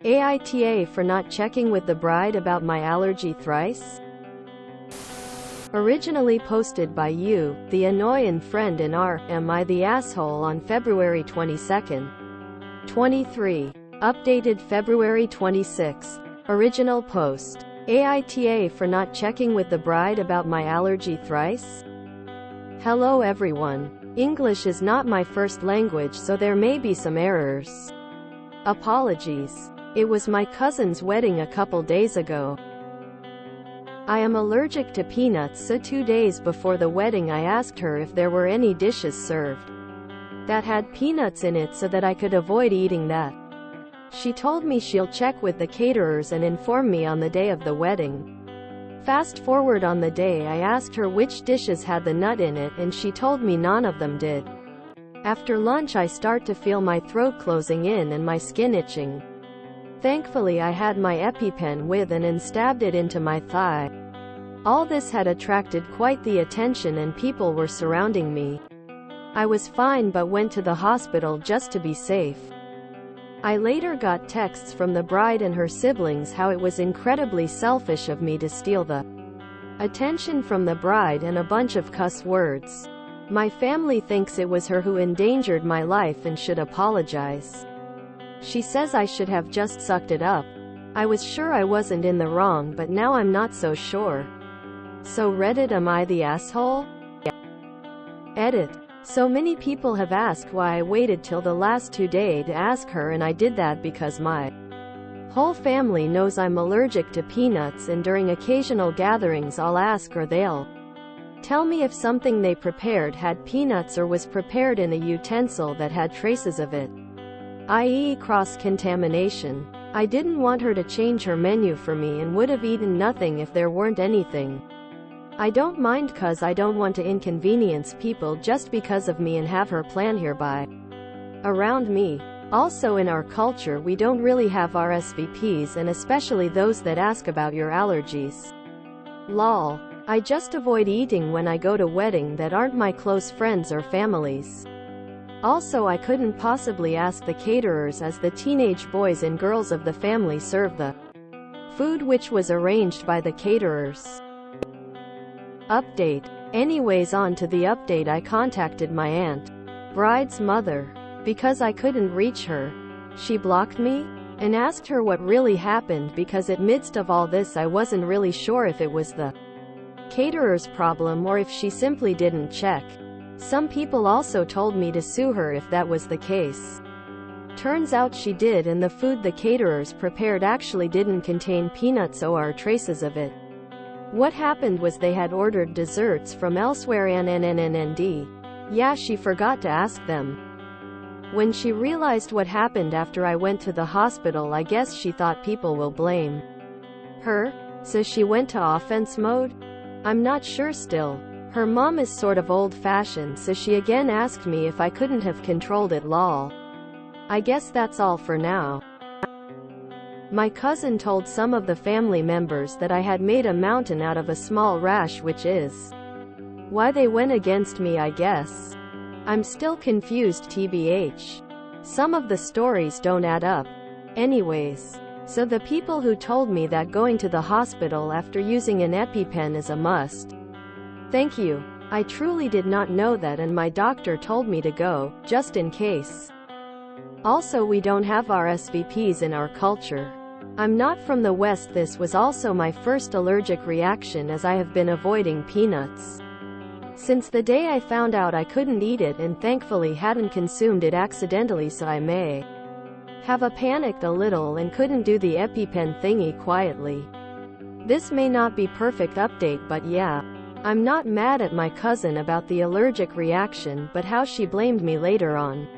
AITA for not checking with the bride about my allergy thrice? Originally posted by you, the annoying friend in R. Am I the Asshole on February 22, 23. Updated February 26. Original post. AITA for not checking with the bride about my allergy thrice? Hello everyone. English is not my first language, so there may be some errors. Apologies. It was my cousin's wedding a couple days ago. I am allergic to peanuts, so 2 days before the wedding I asked her if there were any dishes served that had peanuts in it so that I could avoid eating that. She told me she'll check with the caterers and inform me on the day of the wedding. Fast forward on the day, I asked her which dishes had the nut in it and she told me none of them did. After lunch I start to feel my throat closing in and my skin itching. Thankfully I had my EpiPen with and stabbed it into my thigh. All this had attracted quite the attention and people were surrounding me. I was fine but went to the hospital just to be safe. I later got texts from the bride and her siblings how it was incredibly selfish of me to steal the attention from the bride and a bunch of cuss words. My family thinks it was her who endangered my life and should apologize. She says I should have just sucked it up. I was sure I wasn't in the wrong, but now I'm not so sure. So Reddit, am I the asshole? Edit. So many people have asked why I waited till the last 2 days to ask her, and I did that because my whole family knows I'm allergic to peanuts, and during occasional gatherings I'll ask or they'll tell me if something they prepared had peanuts or was prepared in a utensil that had traces of it, i.e. cross-contamination. I didn't want her to change her menu for me and would have eaten nothing if there weren't anything. I don't mind cause I don't want to inconvenience people just because of me and have her plan hereby around me. Also in our culture we don't really have RSVPs, and especially those that ask about your allergies. Lol. I just avoid eating when I go to weddings that aren't my close friends or families. Also I couldn't possibly ask the caterers as the teenage boys and girls of the family serve the food which was arranged by the caterers. Update. Anyways, on to the update. I contacted my aunt, bride's mother, because I couldn't reach her. She blocked me and asked her what really happened because amidst of all this I wasn't really sure if it was the caterer's problem or if she simply didn't check. Some people also told me to sue her if that was the case. Turns out she did, and the food the caterers prepared actually didn't contain peanuts or traces of it. What happened was they had ordered desserts from elsewhere and yeah, she forgot to ask them. When she realized what happened after I went to the hospital, I guess she thought people will blame her, so she went to offense mode? I'm not sure still. Her mom is sort of old-fashioned, so she again asked me if I couldn't have controlled it. Lol. I guess that's all for now. My cousin told some of the family members that I had made a mountain out of a small rash, which is why they went against me, I guess. I'm still confused tbh. Some of the stories don't add up. Anyways, so the people who told me that going to the hospital after using an EpiPen is a must. Thank you. I truly did not know that, and my doctor told me to go, just in case. Also, we don't have RSVPs in our culture. I'm not from the West. This was also my first allergic reaction, as I have been avoiding peanuts since the day I found out I couldn't eat it, and thankfully hadn't consumed it accidentally, so I may have panicked a little and couldn't do the EpiPen thingy quietly. This may not be perfect update, but yeah. I'm not mad at my cousin about the allergic reaction, but how she blamed me later on.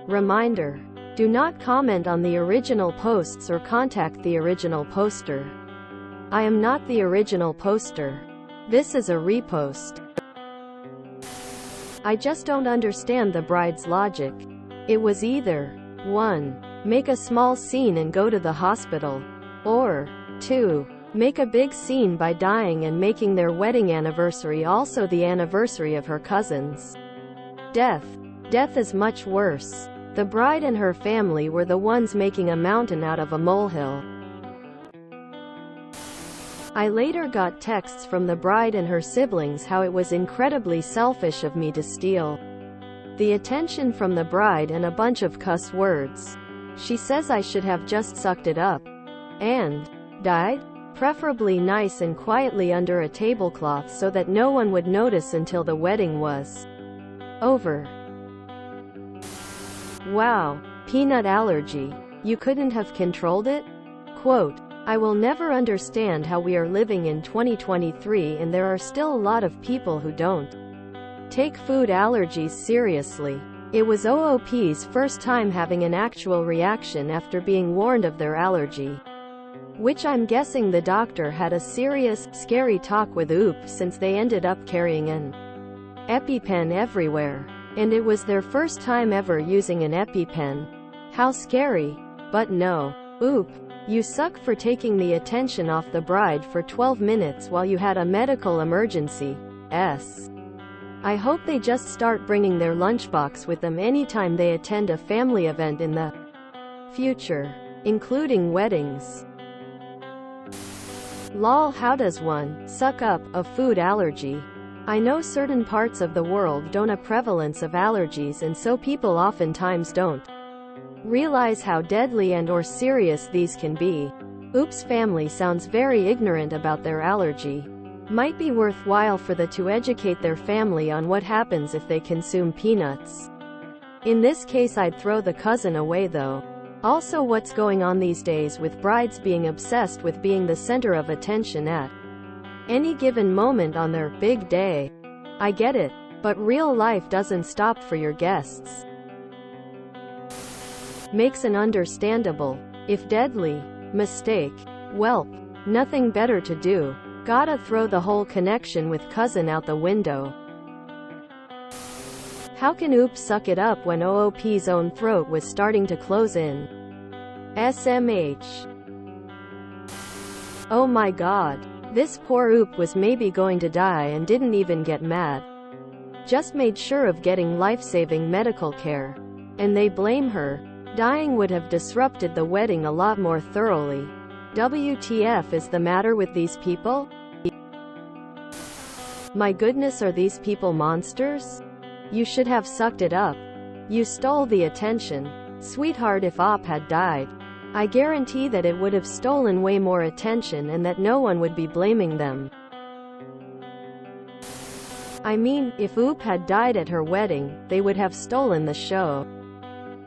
Reminder. Do not comment on the original posts or contact the original poster. I am not the original poster. This is a repost. I just don't understand the bride's logic. It was either 1. Make a small scene and go to the hospital, or 2. Make a big scene by dying and making their wedding anniversary also the anniversary of her cousin's death. Death is much worse. The bride and her family were the ones making a mountain out of a molehill. I later got texts from the bride and her siblings how it was incredibly selfish of me to steal the attention from the bride and a bunch of cuss words. She says I should have just sucked it up and died, preferably nice and quietly under a tablecloth so that no one would notice until the wedding was over. Wow, peanut allergy. You couldn't have controlled it? Quote, I will never understand how we are living in 2023 and there are still a lot of people who don't take food allergies seriously. It was OOP's first time having an actual reaction after being warned of their allergy. Which I'm guessing the doctor had a serious, scary talk with OOP since they ended up carrying an EpiPen everywhere. And it was their first time ever using an EpiPen. How scary. But no. OOP, you suck for taking the attention off the bride for 12 minutes while you had a medical emergency. I hope they just start bringing their lunchbox with them anytime they attend a family event in the future, including weddings. Lol, how does one suck up a food allergy? I know certain parts of the world don't have prevalence of allergies and so people oftentimes don't realize how deadly and or serious these can be. Oop's family sounds very ignorant about their allergy. Might be worthwhile for the to educate their family on what happens if they consume peanuts. In this case I'd throw the cousin away though. Also, what's going on these days with brides being obsessed with being the center of attention at any given moment on their big day? I get it, but real life doesn't stop for your guests. Makes an understandable, if deadly, mistake. Welp, nothing better to do. Gotta throw the whole connection with cousin out the window. How can OOP suck it up when OOP's own throat was starting to close in? SMH. Oh my god. This poor OOP was maybe going to die and didn't even get mad. Just made sure of getting life-saving medical care. And they blame her. Dying would have disrupted the wedding a lot more thoroughly. WTF is the matter with these people? My goodness, are these people monsters? You should have sucked it up. You stole the attention. Sweetheart, if OP had died, I guarantee that it would have stolen way more attention and that no one would be blaming them. I mean, if OOP had died at her wedding, they would have stolen the show.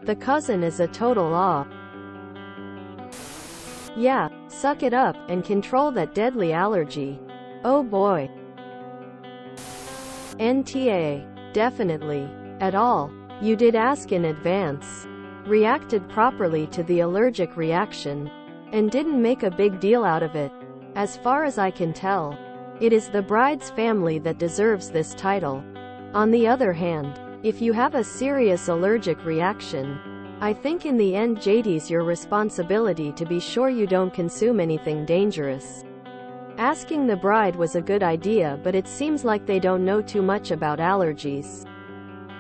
The cousin is a total op. Yeah, suck it up, and control that deadly allergy. Oh boy. NTA. Definitely. At all. You did ask in advance. Reacted properly to the allergic reaction. And didn't make a big deal out of it. As far as I can tell, it is the bride's family that deserves this title. On the other hand, if you have a serious allergic reaction, I think in the end JD's your responsibility to be sure you don't consume anything dangerous. Asking the bride was a good idea, but it seems like they don't know too much about allergies.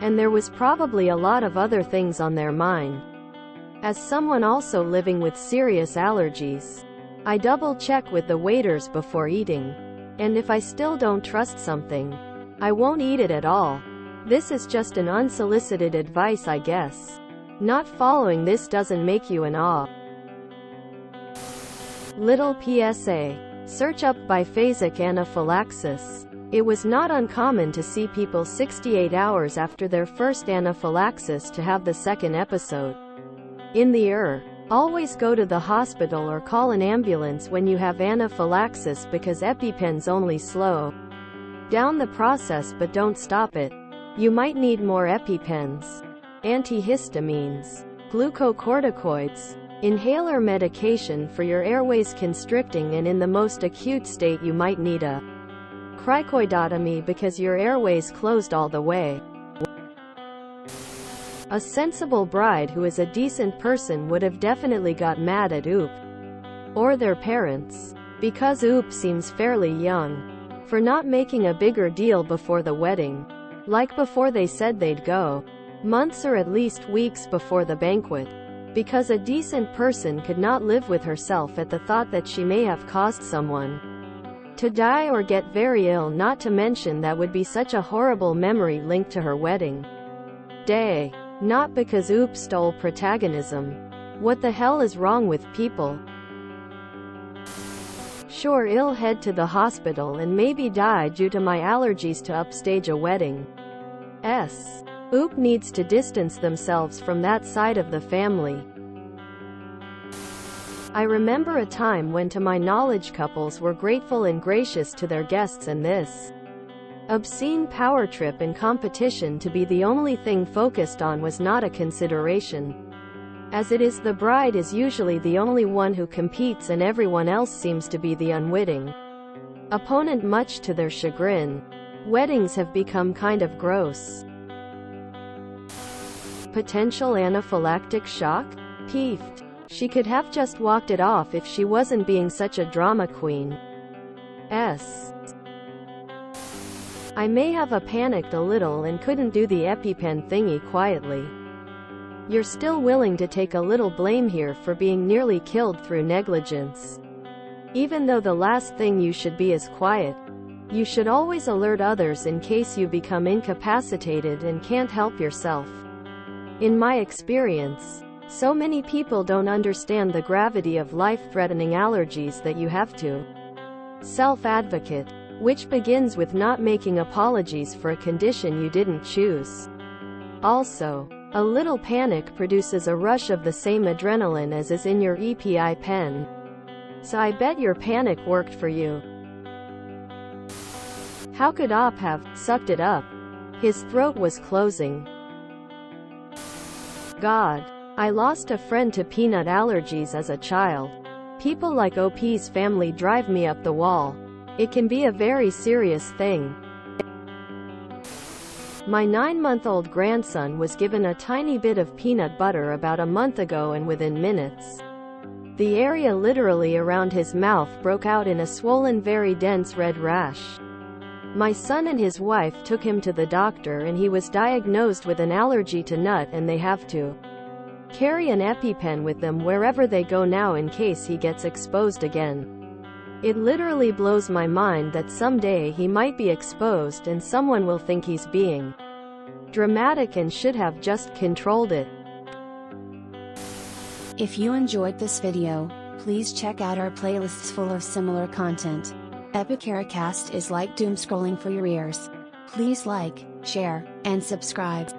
And there was probably a lot of other things on their mind. As someone also living with serious allergies, I double-check with the waiters before eating. And if I still don't trust something, I won't eat it at all. This is just an unsolicited advice, I guess. Not following this doesn't make you an op. Little PSA. Search up biphasic anaphylaxis. It was not uncommon to see people 68 hours after their first anaphylaxis to have the second episode. In the always go to the hospital or call an ambulance when you have anaphylaxis because EpiPens only slow down the process but don't stop it. You might need more EpiPens, antihistamines, glucocorticoids, inhaler medication for your airways constricting, and in the most acute state you might need a cricoidotomy because your airways closed all the way. A sensible bride who is a decent person would have definitely got mad at OOP or their parents, because OOP seems fairly young, for not making a bigger deal before the wedding, like before they said they'd go. months or at least weeks before the banquet, because a decent person could not live with herself at the thought that she may have caused someone to die or get very ill, not to mention that would be such a horrible memory linked to her wedding day. Not because Oops stole protagonism. What the hell is wrong with people? Sure, I'll head to the hospital and maybe die due to my allergies to upstage a wedding. Oop needs to distance themselves from that side of the family. I remember a time when, to my knowledge, couples were grateful and gracious to their guests, and this obscene power trip and competition to be the only thing focused on was not a consideration. As it is, the bride is usually the only one who competes and everyone else seems to be the unwitting opponent, much to their chagrin. Weddings have become kind of gross. Potential anaphylactic shock? Peeved. She could have just walked it off if she wasn't being such a drama queen. I may have panicked a little and couldn't do the EpiPen thingy quietly. You're still willing to take a little blame here for being nearly killed through negligence. Even though the last thing you should be is quiet, you should always alert others in case you become incapacitated and can't help yourself. In my experience, so many people don't understand the gravity of life-threatening allergies that you have to self-advocate, which begins with not making apologies for a condition you didn't choose. Also, a little panic produces a rush of the same adrenaline as is in your EpiPen. So I bet your panic worked for you. How could Op have sucked it up? His throat was closing. God. I lost a friend to peanut allergies as a child. People like OP's family drive me up the wall. It can be a very serious thing. My 9-month-old grandson was given a tiny bit of peanut butter about a month ago, and within minutes, the area literally around his mouth broke out in a swollen, very dense red rash. My son and his wife took him to the doctor and he was diagnosed with an allergy to nut, and they have to carry an EpiPen with them wherever they go now in case he gets exposed again. It literally blows my mind that someday he might be exposed and someone will think he's being dramatic and should have just controlled it. If you enjoyed this video, please check out our playlists full of similar content. EpiCaricast is like doom scrolling for your ears. Please like, share, and subscribe.